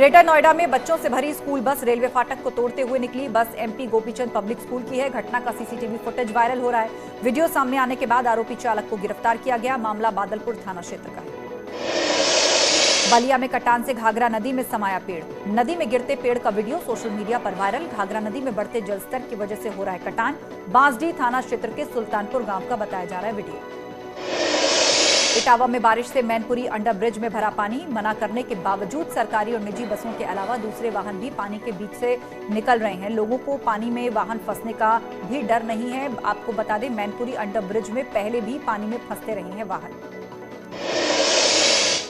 Greater Noida में बच्चों से भरी स्कूल बस रेलवे फाटक को तोड़ते हुए निकली। बस एमपी गोपीचंद पब्लिक स्कूल की है। घटना का सीसीटीवी फुटेज वायरल हो रहा है। वीडियो सामने आने के बाद आरोपी चालक को गिरफ्तार किया गया। मामला बादलपुर थाना क्षेत्र का है। बलिया में कटान से घाघरा नदी में समाया पेड़। नदी में गिरते पेड़ का वीडियो सोशल मीडिया पर वायरल। घाघरा नदी में बढ़ते जलस्तर की वजह से हो रहा है कटान। बांसडीह थाना क्षेत्र के सुल्तानपुर गांव का बताया जा रहा है वीडियो। इटावा में बारिश से मैनपुरी अंडर ब्रिज में भरा पानी। मना करने के बावजूद सरकारी और निजी बसों के अलावा दूसरे वाहन भी पानी के बीच से निकल रहे हैं। लोगों को पानी में वाहन फंसने का भी डर नहीं है। आपको बता दें, मैनपुरी अंडर ब्रिज में पहले भी पानी में फंसते रहे हैं वाहन।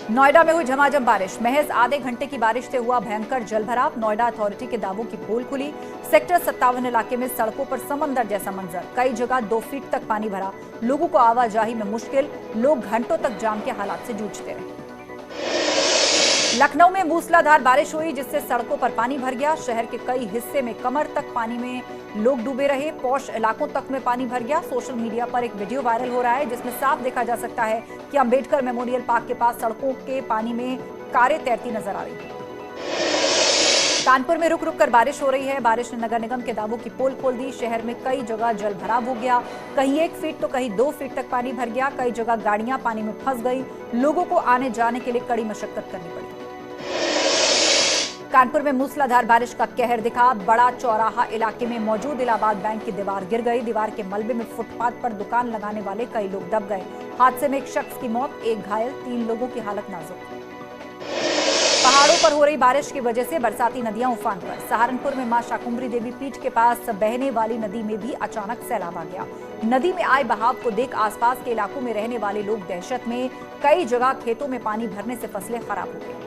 नोएडा में हुई झमाझम बारिश। महज आधे घंटे की बारिश से हुआ भयंकर जलभराव। नोएडा अथॉरिटी के दावों की पोल खुली। सेक्टर 57 इलाके में सड़कों पर समंदर जैसा मंजर। कई जगह 2 फीट तक पानी भरा। लोगों को आवाजाही में मुश्किल। लोग घंटों तक जाम के हालात से जूझते रहे। लखनऊ में मूसलाधार बारिश हुई, जिससे सड़कों पर पानी भर गया। शहर के कई हिस्से में कमर तक पानी में लोग डूबे रहे। पौष इलाकों तक में पानी भर गया। सोशल मीडिया पर एक वीडियो वायरल हो रहा है, जिसमें साफ देखा जा सकता है कि अंबेडकर मेमोरियल पार्क के पास सड़कों के पानी में कारें तैरती नजर आ रही है। कानपुर में रुक रुक कर बारिश हो रही है। बारिश ने नगर निगम के दावों की पोल खोल दी। शहर में कई जगह जल भराव हो गया। कहीं 1 फीट तो कहीं 2 फीट तक पानी भर गया। कई जगह गाड़ियां पानी में फंस गई। लोगों को आने जाने के लिए कड़ी मशक्कत करनी पड़ी। कानपुर में मूसलाधार बारिश का कहर दिखा। बड़ा चौराहा इलाके में मौजूद इलाहाबाद बैंक की दीवार गिर गई। दीवार के मलबे में फुटपाथ पर दुकान लगाने वाले कई लोग दब गए। हादसे में एक शख्स की मौत, 1 घायल, 3 लोगों की हालत नाजुक। पहाड़ों पर हो रही बारिश की वजह से बरसाती नदियां उफान पर। सहारनपुर में मां शाकुंभरी देवी पीठ के पास बहने वाली नदी में भी अचानक सैलाब आ गया। नदी में आए बहाव को देख आसपास के इलाकों में रहने वाले लोग दहशत में। कई जगह खेतों में पानी भरने से फसलें खराब हो गई।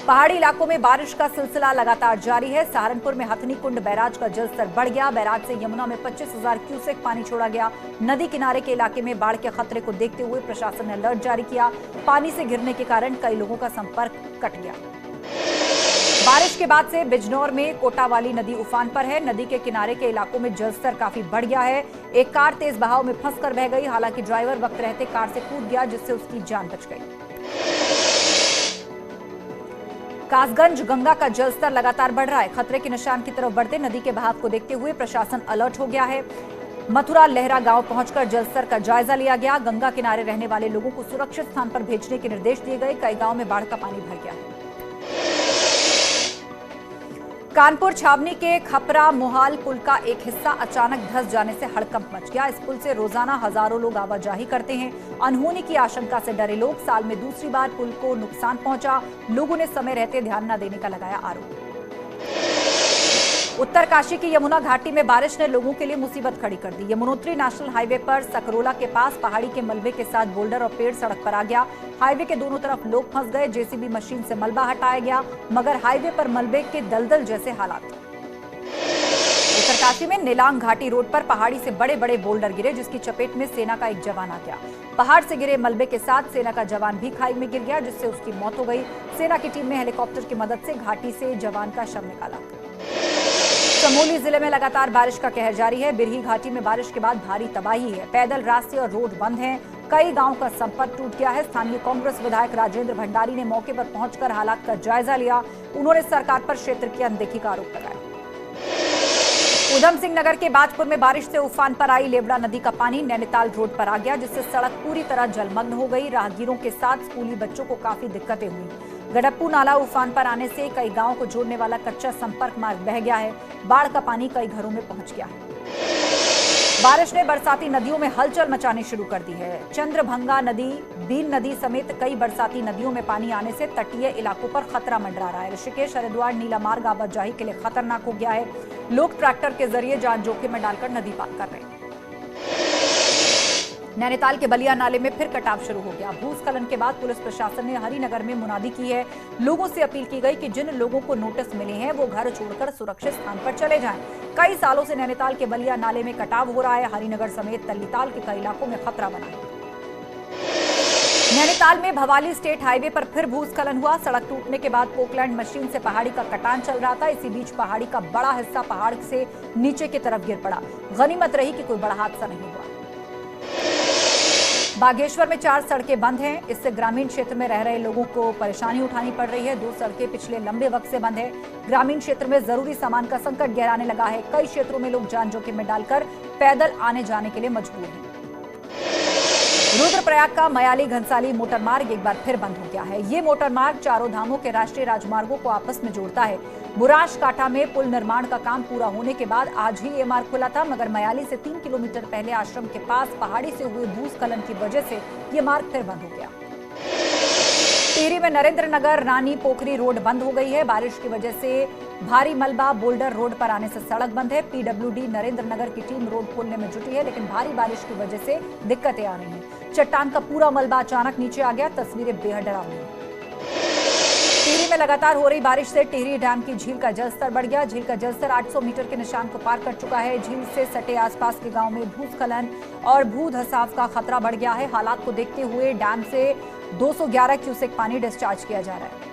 पहाड़ी इलाकों में बारिश का सिलसिला लगातार जारी है। सहारनपुर में हथनी कुंड बैराज का जलस्तर बढ़ गया। बैराज से यमुना में 25,000 क्यूसेक पानी छोड़ा गया। नदी किनारे के इलाके में बाढ़ के खतरे को देखते हुए प्रशासन ने अलर्ट जारी किया। पानी से घिरने के कारण कई लोगों का संपर्क कट गया। बारिश के बाद से बिजनौर में कोटावाली नदी उफान पर है। नदी के किनारे के इलाकों में जलस्तर काफी बढ़ गया है। एक कार तेज बहाव में फंसकर बह गई। हालांकि ड्राइवर वक्त रहते कार से कूद गया, जिससे उसकी जान बच गई। कासगंज गंगा का जलस्तर लगातार बढ़ रहा है। खतरे के निशान की तरफ बढ़ते नदी के बहाव को देखते हुए प्रशासन अलर्ट हो गया है। मथुरा लहरा गांव पहुंचकर जलस्तर का जायजा लिया गया। गंगा किनारे रहने वाले लोगों को सुरक्षित स्थान पर भेजने के निर्देश दिए गए। कई गांव में बाढ़ का पानी भर गया है। कानपुर छावनी के खपरा मोहाल पुल का एक हिस्सा अचानक धंस जाने से हड़कंप मच गया। इस पुल से रोजाना हजारों लोग आवाजाही करते हैं। अनहोनी की आशंका से डरे लोग। साल में दूसरी बार पुल को नुकसान पहुंचा। लोगों ने समय रहते ध्यान न देने का लगाया आरोप। उत्तरकाशी की यमुना घाटी में बारिश ने लोगों के लिए मुसीबत खड़ी कर दी। यमुनोत्री नेशनल हाईवे पर सकरोला के पास पहाड़ी के मलबे के साथ बोल्डर और पेड़ सड़क पर आ गया। हाईवे के दोनों तरफ लोग फंस गए। जेसीबी मशीन से मलबा हटाया गया, मगर हाईवे पर मलबे के दलदल जैसे हालात। उत्तरकाशी में नीलांग घाटी रोड पर पहाड़ी से बड़े बड़े बोल्डर गिरे, जिसकी चपेट में सेना का एक जवान आ गया। पहाड़ से गिरे मलबे के साथ सेना का जवान भी खाई में गिर गया, जिससे उसकी मौत हो गई। सेना की टीम ने हेलीकॉप्टर की मदद से घाटी से जवान का शव निकाला। चमोली जिले में लगातार बारिश का कहर जारी है। बिरही घाटी में बारिश के बाद भारी तबाही है। पैदल रास्ते और रोड बंद हैं। कई गांव का संपर्क टूट गया है। स्थानीय कांग्रेस विधायक राजेंद्र भंडारी ने मौके पर पहुंचकर हालात का जायजा लिया। उन्होंने सरकार पर क्षेत्र की अनदेखी का आरोप लगाया। उधम सिंह नगर के बाजपुर में बारिश से उफान पर आई लेवड़ा नदी का पानी नैनीताल रोड पर आ गया, जिससे सड़क पूरी तरह जलमग्न हो गई। राहगीरों के साथ स्कूली बच्चों को काफी दिक्कतें हुई। गडप्पू नाला उफान पर आने से कई गांवों को जोड़ने वाला कच्चा संपर्क मार्ग बह गया है। बाढ़ का पानी कई घरों में पहुंच गया है। बारिश ने बरसाती नदियों में हलचल मचानी शुरू कर दी है। चंद्रभंगा नदी, बीन नदी समेत कई बरसाती नदियों में पानी आने से तटीय इलाकों पर खतरा मंडरा रहा है। ऋषिकेश हरिद्वार नीला मार्ग आवाजाही के लिए खतरनाक हो गया है। लोग ट्रैक्टर के जरिए जान जोखिम में डालकर नदी पार कर रहे हैं। नैनीताल के बलिया नाले में फिर कटाव शुरू हो गया। भूस्खलन के बाद पुलिस प्रशासन ने हरिनगर में मुनादी की है। लोगों से अपील की गई कि जिन लोगों को नोटिस मिले हैं वो घर छोड़कर सुरक्षित स्थान पर चले जाएं। कई सालों से नैनीताल के बलिया नाले में कटाव हो रहा है। हरिनगर समेत तल्लीताल के कई इलाकों में खतरा बना है। नैनीताल में भवाली स्टेट हाईवे पर फिर भूस्खलन हुआ। सड़क टूटने के बाद पोकलैंड मशीन से पहाड़ी का कटान चल रहा था। इसी बीच पहाड़ी का बड़ा हिस्सा पहाड़ से नीचे की तरफ गिर पड़ा। गनीमत रही कि कोई बड़ा हादसा नहीं हुआ। बागेश्वर में 4 सड़कें बंद हैं। इससे ग्रामीण क्षेत्र में रह रहे लोगों को परेशानी उठानी पड़ रही है। 2 सड़कें पिछले लंबे वक्त से बंद है। ग्रामीण क्षेत्र में जरूरी सामान का संकट गहराने लगा है। कई क्षेत्रों में लोग जान जोखिम में डालकर पैदल आने जाने के लिए मजबूर हैं। रुद्रप्रयाग का मयाली घनसाली मोटरमार्ग एक बार फिर बंद हो गया है। ये मोटरमार्ग चारों धामों के राष्ट्रीय राजमार्गों को आपस में जोड़ता है। बुराश काठा में पुल निर्माण का काम पूरा होने के बाद आज ही ये मार्ग खुला था, मगर मयाली से 3 किलोमीटर पहले आश्रम के पास पहाड़ी से हुए भूस्खलन की वजह से ये मार्ग फिर बंद हो गया। टिहरी में नरेंद्र नगर रानी पोखरी रोड बंद हो गई है। बारिश की वजह से भारी मलबा बोल्डर रोड पर आने से सड़क बंद है। पीडब्ल्यूडी नरेंद्र नगर की टीम रोड खोलने में जुटी है, लेकिन भारी बारिश की वजह से दिक्कतें आ रही हैं। चट्टान का पूरा मलबा अचानक नीचे आ गया। तस्वीरें बेहद डरावनी हैं। टिहरी में लगातार हो रही बारिश से टिहरी डैम की झील का जलस्तर बढ़ गया। झील का जलस्तर 800 मीटर के निशान को पार कर चुका है। झील से सटे आसपास के गांव में भूस्खलन और भू धसाव का खतरा बढ़ गया है। हालात को देखते हुए डैम से 211 क्यूसेक पानी डिस्चार्ज किया जा रहा है।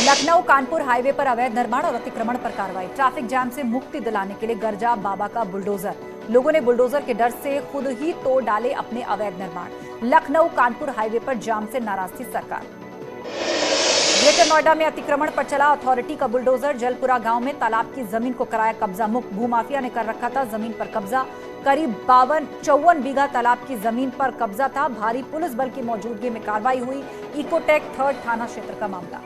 लखनऊ कानपुर हाईवे पर अवैध निर्माण और अतिक्रमण पर कार्रवाई। ट्रैफिक जाम से मुक्ति दिलाने के लिए गरजा बाबा का बुलडोजर। लोगों ने बुलडोजर के डर से खुद ही तोड़ डाले अपने अवैध निर्माण। लखनऊ कानपुर हाईवे पर जाम से नाराज थी सरकार। ग्रेटर नोएडा में अतिक्रमण पर चला अथॉरिटी का बुलडोजर। जलपुरा गांव में तालाब की जमीन को कराया कब्जा मुक्त। भूमाफिया ने कर रखा था जमीन पर कब्जा। करीब 54 बीघा तालाब की जमीन पर कब्जा था। भारी पुलिस बल की मौजूदगी में कार्रवाई हुई। इकोटेक 3rd थाना क्षेत्र का मामला।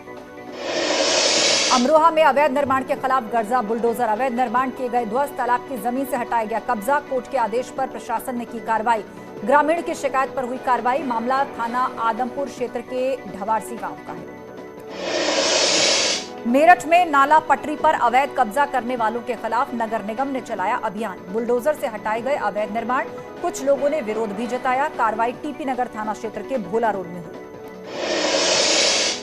अमरोहा में अवैध निर्माण के खिलाफ गर्जा बुलडोजर। अवैध निर्माण किए गए ध्वस्त तालाब की जमीन से हटाया गया कब्जा। कोर्ट के आदेश पर प्रशासन ने की कार्रवाई। ग्रामीण की शिकायत पर हुई कार्रवाई। मामला थाना आदमपुर क्षेत्र के ढवारसी गांव का है। मेरठ में नाला पटरी पर अवैध कब्जा करने वालों के खिलाफ नगर निगम ने चलाया अभियान। बुलडोजर से हटाए गए अवैध निर्माण। कुछ लोगों ने विरोध भी जताया। कार्रवाई टीपी नगर थाना क्षेत्र के भोला रोड में हुई।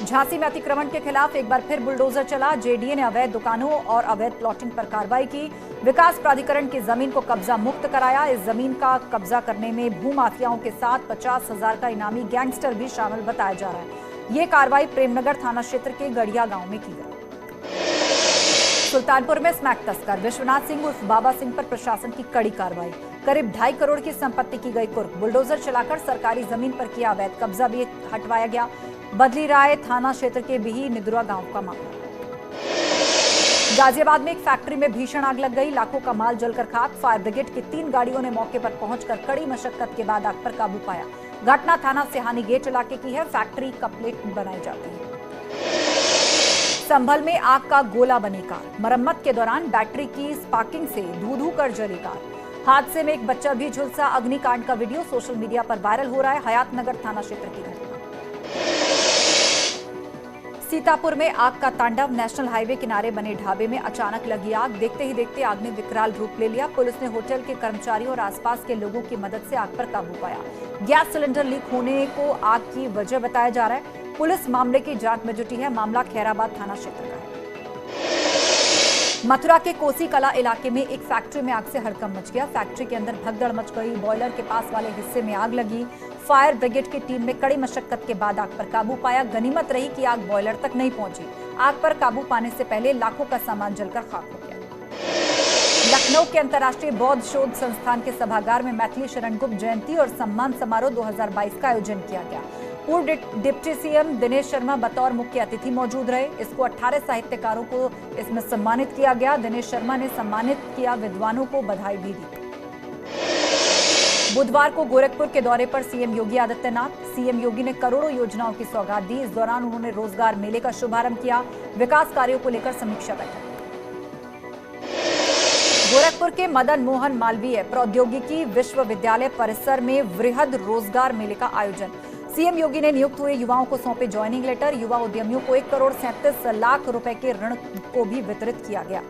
झांसी में अतिक्रमण के खिलाफ एक बार फिर बुलडोजर चला। जेडीए ने अवैध दुकानों और अवैध प्लॉटिंग पर कार्रवाई की। विकास प्राधिकरण की जमीन को कब्जा मुक्त कराया। इस जमीन का कब्जा करने में भूमाफियाओं के साथ 50,000 का इनामी गैंगस्टर भी शामिल बताया जा रहा है। ये कार्रवाई प्रेमनगर थाना क्षेत्र के गड़िया गांव में की गई। सुल्तानपुर में स्मैक तस्कर विश्वनाथ सिंह उर्फ बाबा सिंह पर प्रशासन की कड़ी कार्रवाई। करीब 2.5 करोड़ की संपत्ति की गई कुर्क। बुलडोजर चलाकर सरकारी जमीन पर किया अवैध कब्जा भी हटवाया गया। बदली राय थाना क्षेत्र के बिही निद्रा गांव का मामला। गाजियाबाद में एक फैक्ट्री में भीषण आग लग गई। लाखों का माल जलकर खाक। फायर ब्रिगेड की 3 गाड़ियों ने मौके पर पहुंचकर कड़ी मशक्कत के बाद आग पर काबू पाया। घटना थाना सिहानी गेट इलाके की है। फैक्ट्री कपलेट बनाई जाती है। संभल में आग का गोला बनी कार। मरम्मत के दौरान बैटरी की स्पार्किंग से धू-धू कर जली कार। हादसे में एक बच्चा भी झुलसा। अग्निकांड का वीडियो सोशल मीडिया पर वायरल हो रहा है। हयातनगर थाना क्षेत्र की घटना। सीतापुर में आग का तांडव। नेशनल हाईवे किनारे बने ढाबे में अचानक लगी आग। देखते ही देखते आग ने विकराल रूप ले लिया। पुलिस ने होटल के कर्मचारियों और आसपास के लोगों की मदद से आग पर काबू पाया। गैस सिलेंडर लीक होने को आग की वजह बताया जा रहा है। पुलिस मामले की जांच में जुटी है। मामला खैराबाद थाना क्षेत्र का है। मथुरा के कोसी कला इलाके में एक फैक्ट्री में आग से हड़कंप मच गया। फैक्ट्री के अंदर भगदड़ मच गई। बॉयलर के पास वाले हिस्से में आग लगी। फायर ब्रिगेड की टीम ने कड़ी मशक्कत के बाद आग पर काबू पाया। गनीमत रही कि आग बॉयलर तक नहीं पहुंची। आग पर काबू पाने से पहले लाखों का सामान जलकर खाक हो गया। लखनऊ के अंतर्राष्ट्रीय बौद्ध शोध संस्थान के सभागार में मैथिली शरण गुप्त जयंती और सम्मान समारोह 2022 का आयोजन किया गया। पूर्व डिप्टी सीएम दिनेश शर्मा बतौर मुख्य अतिथि मौजूद रहे। इसको 18 साहित्यकारों को इसमें सम्मानित किया गया। दिनेश शर्मा ने सम्मानित किया विद्वानों को बधाई भी दी। बुधवार को गोरखपुर के दौरे पर सीएम योगी आदित्यनाथ। सीएम योगी ने करोड़ों योजनाओं की सौगात दी। इस दौरान उन्होंने रोजगार मेले का शुभारंभ किया। विकास कार्यों को लेकर समीक्षा बैठक। गोरखपुर के मदन मोहन मालवीय प्रौद्योगिकी विश्वविद्यालय परिसर में वृहद रोजगार मेले का आयोजन। सीएम योगी ने नियुक्त हुए युवाओं को सौंपे ज्वाइनिंग लेटर। युवा उद्यमियों को 1 करोड़ 37 लाख रुपए के ऋण को भी वितरित किया गया।